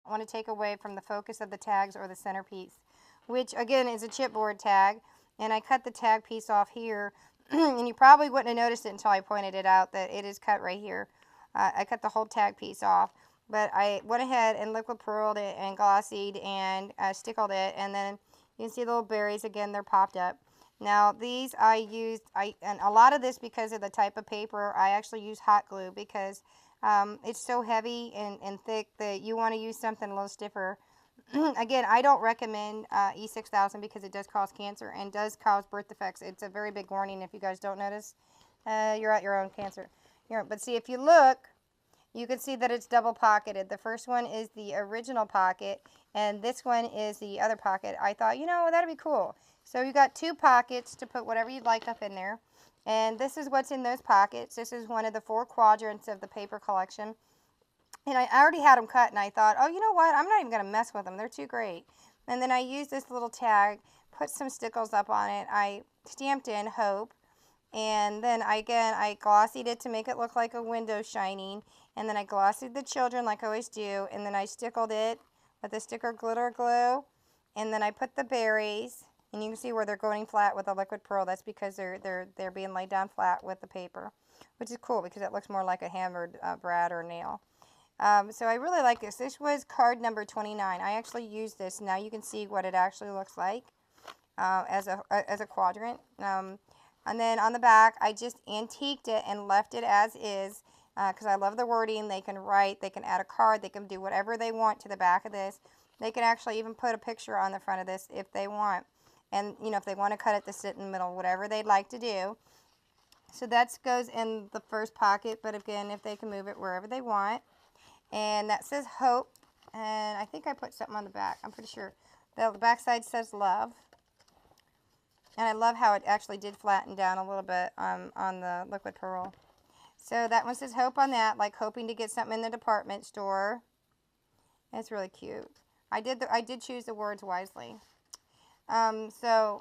want to take away from the focus of the tags or the centerpiece, which again is a chipboard tag. And I cut the tag piece off here, and you probably wouldn't have noticed it until I pointed it out that it is cut right here. I cut the whole tag piece off, but I went ahead and liquid pearled it and glossied and stickled it, and then you can see the little berries again, they're popped up. Now these I used, and a lot of this because of the type of paper, I actually use hot glue because it's so heavy and thick that you want to use something a little stiffer. Again, I don't recommend E6000 because it does cause cancer and does cause birth defects. It's a very big warning if you guys don't notice. You're at your own cancer. But see, if you look, you can see that it's double pocketed. The first one is the original pocket, and this one is the other pocket. I thought, that'd be cool. So you got 2 pockets to put whatever you'd like up in there. And this is what's in those pockets. This is one of the 4 quadrants of the paper collection. And I already had them cut, and I thought, oh, you know what? I'm not even going to mess with them. They're too great. And then I used this little tag, put some stickles up on it. I stamped in Hope. And then I glossied it to make it look like a window shining. And then I glossied the children like I always do. And then I stickled it with the sticker glitter glue. And then I put the berries. And you can see where they're going flat with the liquid pearl. That's because they're being laid down flat with the paper, which is cool because it looks more like a hammered brad or nail. So I really like this. This was card number 29. I actually used this. Now you can see what it actually looks like as a quadrant. And then on the back, I just antiqued it and left it as is because I love the wording. They can write, they can add a card, they can do whatever they want to the back of this. They can actually even put a picture on the front of this if they want. And, if they want to cut it to sit in the middle, whatever they'd like to do. So that goes in the first pocket, but again, if they can move it wherever they want. And that says Hope, and I think I put something on the back. I'm pretty sure. The back side says Love. And I love how it actually did flatten down a little bit on the liquid pearl. So that one says Hope on that, like hoping to get something in the department store. It's really cute. I did choose the words wisely. And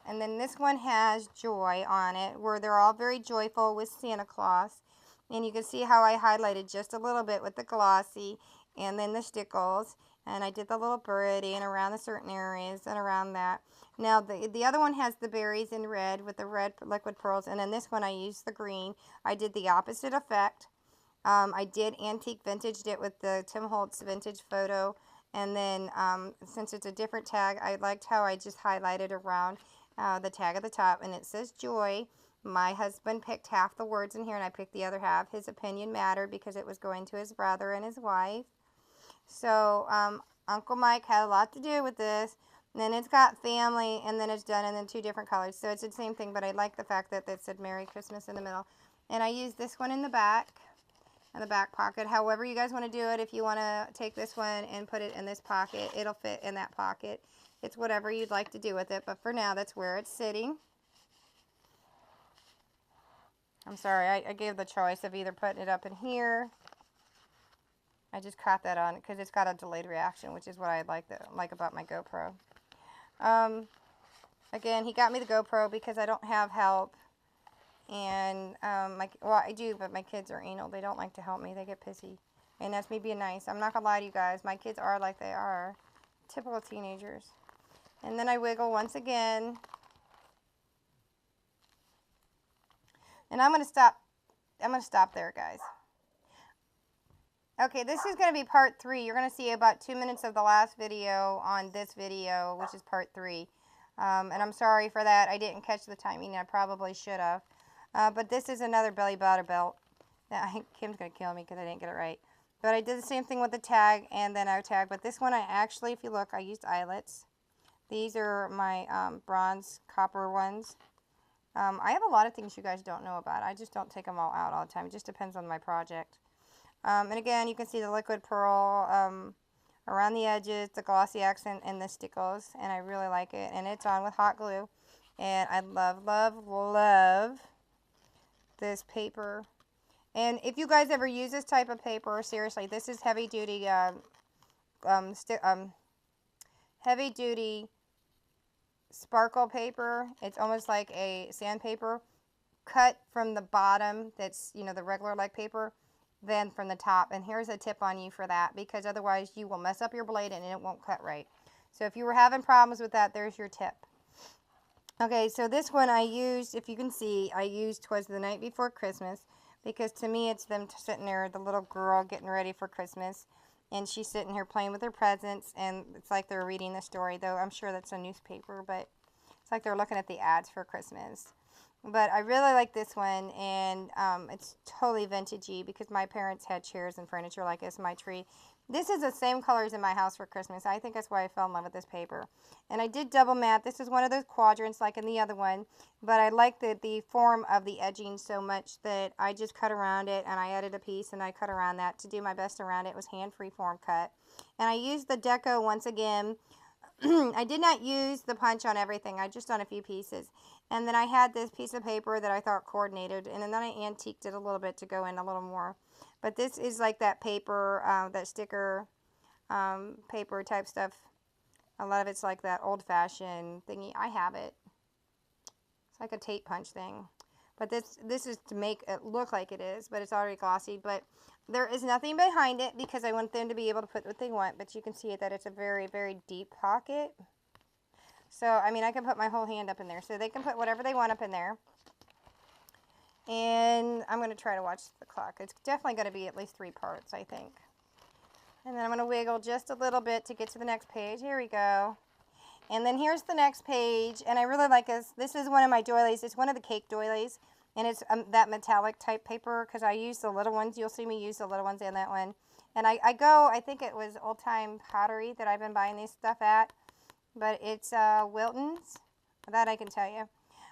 then this one has Joy on it, where they're all very joyful with Santa Claus. And you can see how I highlighted just a little bit with the glossy and then the stickles. And I did the little birdie and around the certain areas and around that. Now, the other one has the berries in red with the red liquid pearls. And then this one I used the green. I did the opposite effect. I did antique vintaged it with the Tim Holtz vintage photo. And then since it's a different tag, I liked how I just highlighted around the tag at the top. And it says Joy. My husband picked half the words in here, and I picked the other half. His opinion mattered because it was going to his brother and his wife. So Uncle Mike had a lot to do with this. And then it's got family, and then it's done in then 2 different colors. So it's the same thing, but I like the fact that it said Merry Christmas in the middle. And I used this one in the back pocket. However you guys want to do it, if you want to take this one and put it in this pocket, it'll fit in that pocket. It's whatever you'd like to do with it, but for now, that's where it's sitting. I'm sorry, I gave the choice of either putting it up in here. I just caught that on because it's got a delayed reaction, which is what I like about my GoPro. Again, he got me the GoPro because I don't have help. And, well, I do, but my kids are anal. They don't like to help me. They get pissy. And that's me being nice. I'm not going to lie to you guys. My kids are like they are. Typical teenagers. And then I wiggle once again. And I'm going to stop there, guys. Okay, this is going to be part 3. You're going to see about 2 minutes of the last video on this video, which is part 3. And I'm sorry for that. I didn't catch the timing. I probably should have. But this is another belly button belt. Kim's going to kill me because I didn't get it right. But I did the same thing with the tag and then our tag. But this one I actually, if you look, I used eyelets. These are my bronze copper ones. I have a lot of things you guys don't know about. I just don't take them all out all the time. It just depends on my project. And again, you can see the liquid pearl around the edges, the glossy accent, and the stickles. And I really like it. And it's on with hot glue. And I love, love, love this paper. And if you guys ever use this type of paper, seriously, this is heavy duty, heavy duty sparkle paper. It's almost like a sandpaper cut from the bottom. That's, the regular like paper. than from the top. And here's a tip on you for that, because otherwise you will mess up your blade and it won't cut right. So if you were having problems with that, there's your tip. Okay, so this one I used, if you can see, I used "'Twas the Night Before Christmas," because to me it's them sitting there, the little girl getting ready for Christmas, and she's sitting here playing with her presents, and it's like they're reading the story, though I'm sure that's a newspaper, but it's like they're looking at the ads for Christmas. But I really like this one, and it's totally vintagey because my parents had chairs and furniture like this in my tree. This is the same colors in my house for Christmas. I think that's why I fell in love with this paper. And I did double mat. This is one of those quadrants like in the other one, but I like the form of the edging so much that I just cut around it, and I added a piece and I cut around that to do my best around it. It was hand freeform cut. And I used the deco once again. I did not use the punch on everything. I just on a few pieces. And then I had this piece of paper that I thought coordinated, and then I antiqued it a little bit to go in a little more. But this is like that paper, that sticker paper type stuff. A lot of it's like that old-fashioned thingy. I have it. It's like a tape punch thing. But this is to make it look like it is, but it's already glossy. But there is nothing behind it because I want them to be able to put what they want. But you can see that it's a very, very deep pocket. So, I mean, I can put my whole hand up in there. So they can put whatever they want up in there. And I'm going to try to watch the clock. It's definitely going to be at least 3 parts, I think. And then I'm going to wiggle just a little bit to get to the next page. Here we go. And then here's the next page. And I really like this. This is one of my doilies. It's one of the cake doilies. And it's that metallic type paper because I use the little ones. You'll see me use the little ones in that one. And I think it was Old Time Pottery that I've been buying this stuff at. But it's Wilton's. That I can tell you.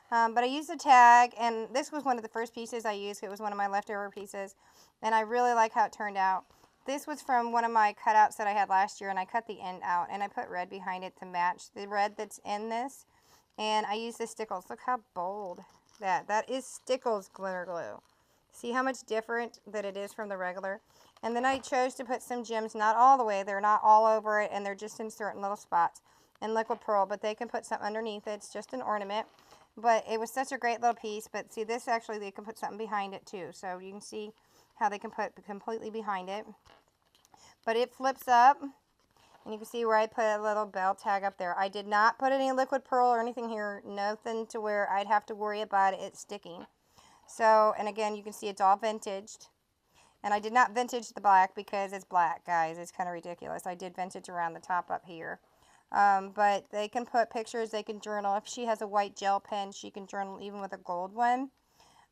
But I used a tag, and this was one of the first pieces I used. It was one of my leftover pieces, and I really like how it turned out. This was from one of my cutouts that I had last year, and I cut the end out, and I put red behind it to match the red that's in this. And I used the Stickles. Look how bold that is Stickles glitter glue. See how much different that it is from the regular? And then I chose to put some gems, not all the way. They're not all over it, and they're just in certain little spots. And liquid pearl, but they can put something underneath it. It's just an ornament. But it was such a great little piece. But see, this actually, they can put something behind it too. So you can see how they can put completely behind it. But it flips up. And you can see where I put a little bell tag up there. I did not put any liquid pearl or anything here. Nothing to where I'd have to worry about it sticking. So, and again, you can see it's all vintaged. And I did not vintage the black because it's black, guys. It's kind of ridiculous. I did vintage around the top up here. But they can put pictures, they can journal. If she has a white gel pen, she can journal even with a gold one.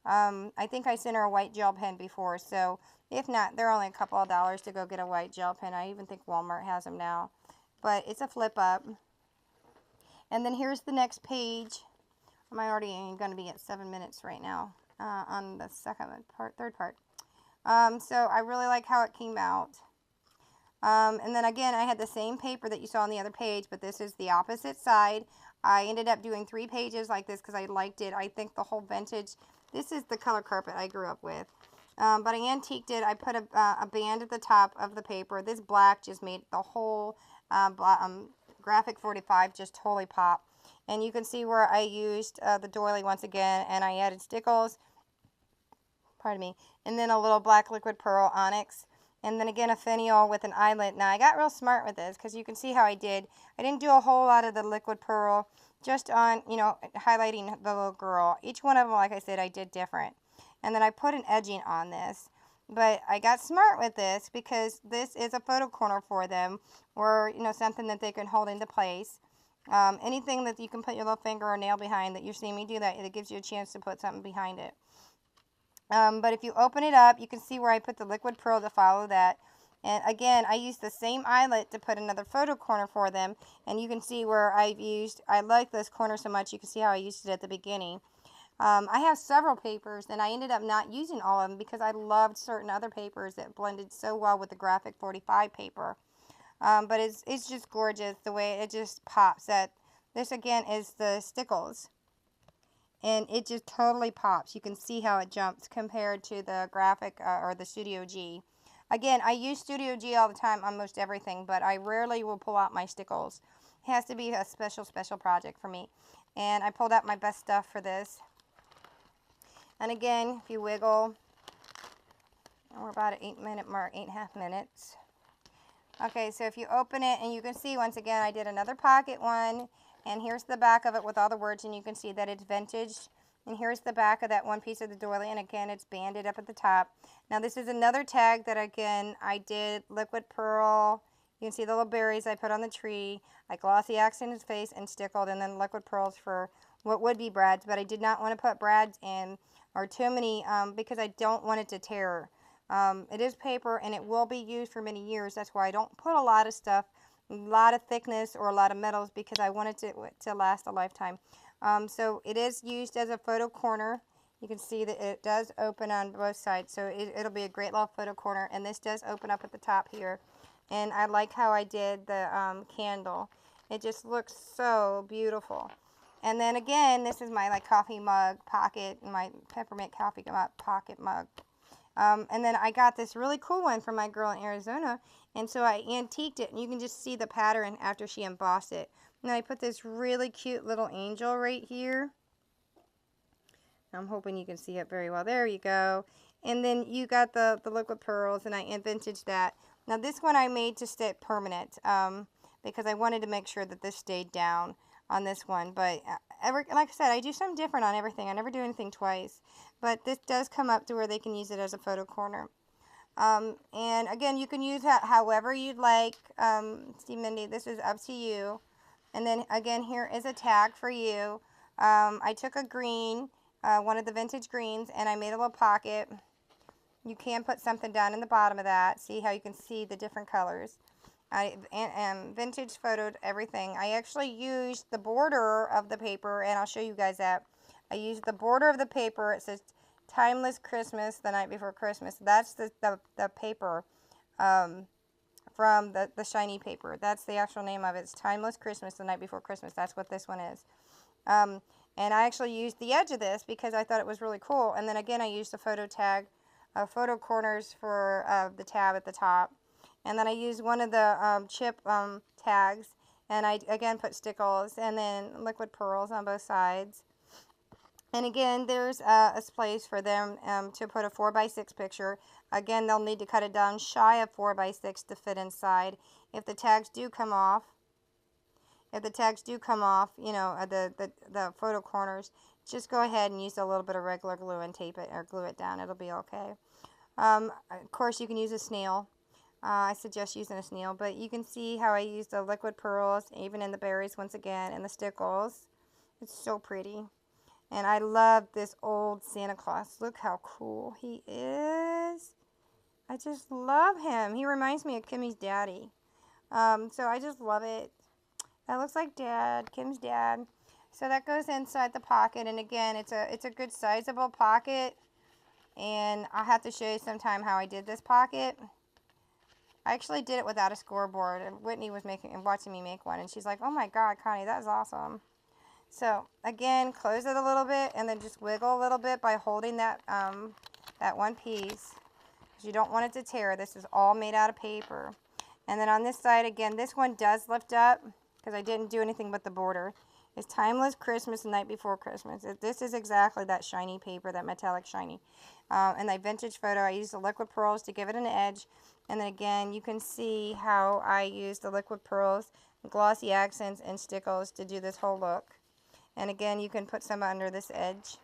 I think I sent her a white gel pen before, so if not, they're only a couple of dollars to go get a white gel pen. I even think Walmart has them now. But it's a flip up. And then here's the next page. I'm already going to be at 7 minutes right now on the third part. So I really like how it came out. And then again, I had the same paper that you saw on the other page, but this is the opposite side. I ended up doing 3 pages like this because I liked it. I think the whole vintage, this is the color carpet I grew up with. But I antiqued it. I put a band at the top of the paper. This black just made the whole Graphic45 just totally pop. And you can see where I used the doily once again, and I added stickles, pardon me, and then a little black liquid pearl onyx. And then again, a finial with an eyelet. Now, I got real smart with this because you can see how I did. I didn't do a whole lot of the liquid pearl, just on, you know, highlighting the little girl. Each one of them, like I said, I did different. And then I put an edging on this. But I got smart with this because this is a photo corner for them, or, you know, something that they can hold into place. Anything that you can put your little finger or nail behind that you're seeing me do that, it gives you a chance to put something behind it. But if you open it up, you can see where I put the liquid pearl to follow that. And again, I used the same eyelet to put another photo corner for them. And you can see where I like this corner so much, you can see how I used it at the beginning. I have several papers, and I ended up not using all of them because I loved certain other papers that blended so well with the Graphic45 paper. But it's just gorgeous the way it just pops. This again is the Stickles. And it just totally pops. You can see how it jumps compared to the Graphic or the Studio G. Again, I use Studio G all the time on most everything, but I rarely will pull out my Stickles. It has to be a special, special project for me. And I pulled out my best stuff for this. And again, if you wiggle, We're about at 8-minute mark, 8.5 minutes. Okay, so if you open it, and you can see once again I did another pocket one, and here's the back of it with all the words, and you can see that it's vintage. And here's the back of that one piece of the doily, and again it's banded up at the top. Now this is another tag that again I did liquid pearl. You can see the little berries I put on the tree. I glossy accented his face and stickled, and then liquid pearls for what would be brads, but I did not want to put brads in or too many because I don't want it to tear. It is paper and it will be used for many years. That's why I don't put a lot of stuff, a lot of thickness or a lot of metals, because I want it to last a lifetime. So it is used as a photo corner. You can see that it does open on both sides, so it'll be a great little photo corner. And this does open up at the top here. And I like how I did the candle. It just looks so beautiful. And then again, this is my like coffee mug pocket, my peppermint coffee pocket mug. And then I got this really cool one from my girl in Arizona, and so I antiqued it, and you can just see the pattern after she embossed it. And I put this really cute little angel right here. I'm hoping you can see it very well. There you go. And then you got the liquid pearls, and I vintaged that. Now this one I made to stay permanent because I wanted to make sure that this stayed down on this one. But like I said, I do something different on everything. I never do anything twice. But this does come up to where they can use it as a photo corner. And again, you can use that however you'd like. Steve Mindy, this is up to you. And then again, here is a tag for you. I took a green, one of the vintage greens, and I made a little pocket. You can put something down in the bottom of that. See how you can see the different colors. I vintage photoed everything. I actually used the border of the paper, and I'll show you guys that. I used the border of the paper. It says Timeless Christmas, the night before Christmas. That's the paper from the shiny paper. That's the actual name of it. It's Timeless Christmas, the night before Christmas. That's what this one is. And I actually used the edge of this because I thought it was really cool. And then again, I used the photo tag, photo corners for the tab at the top. And then I used one of the chip tags, and I again put stickles and then liquid pearls on both sides. And again, there's a place for them to put a 4x6 picture. Again, they'll need to cut it down shy of 4x6 to fit inside. If the tags do come off, you know, the photo corners, just go ahead and use a little bit of regular glue and tape it or glue it down. It'll be okay. Of course, you can use a snail. I suggest using a snail, but you can see how I used the liquid pearls, even in the berries once again, and the stickles. It's so pretty. And I love this old Santa Claus. Look how cool he is. I just love him. He reminds me of Kimmy's daddy. So I just love it. That looks like Dad, Kim's dad. So that goes inside the pocket. And again, it's a good sizable pocket. And I'll have to show you sometime how I did this pocket. I actually did it without a scoreboard. And Whitney was watching me make one. And she's like, oh my God, Connie, that is awesome. So again, close it a little bit and then just wiggle a little bit by holding that that one piece, because you don't want it to tear. This is all made out of paper. And then on this side, again, this one does lift up because I didn't do anything but the border. It's Timeless Christmas, the night before Christmas. This is exactly that shiny paper, that metallic shiny. And the vintage photo, I used the liquid pearls to give it an edge. And then again, you can see how I used the liquid pearls, glossy accents, and stickles to do this whole look. And again, you can put some under this edge.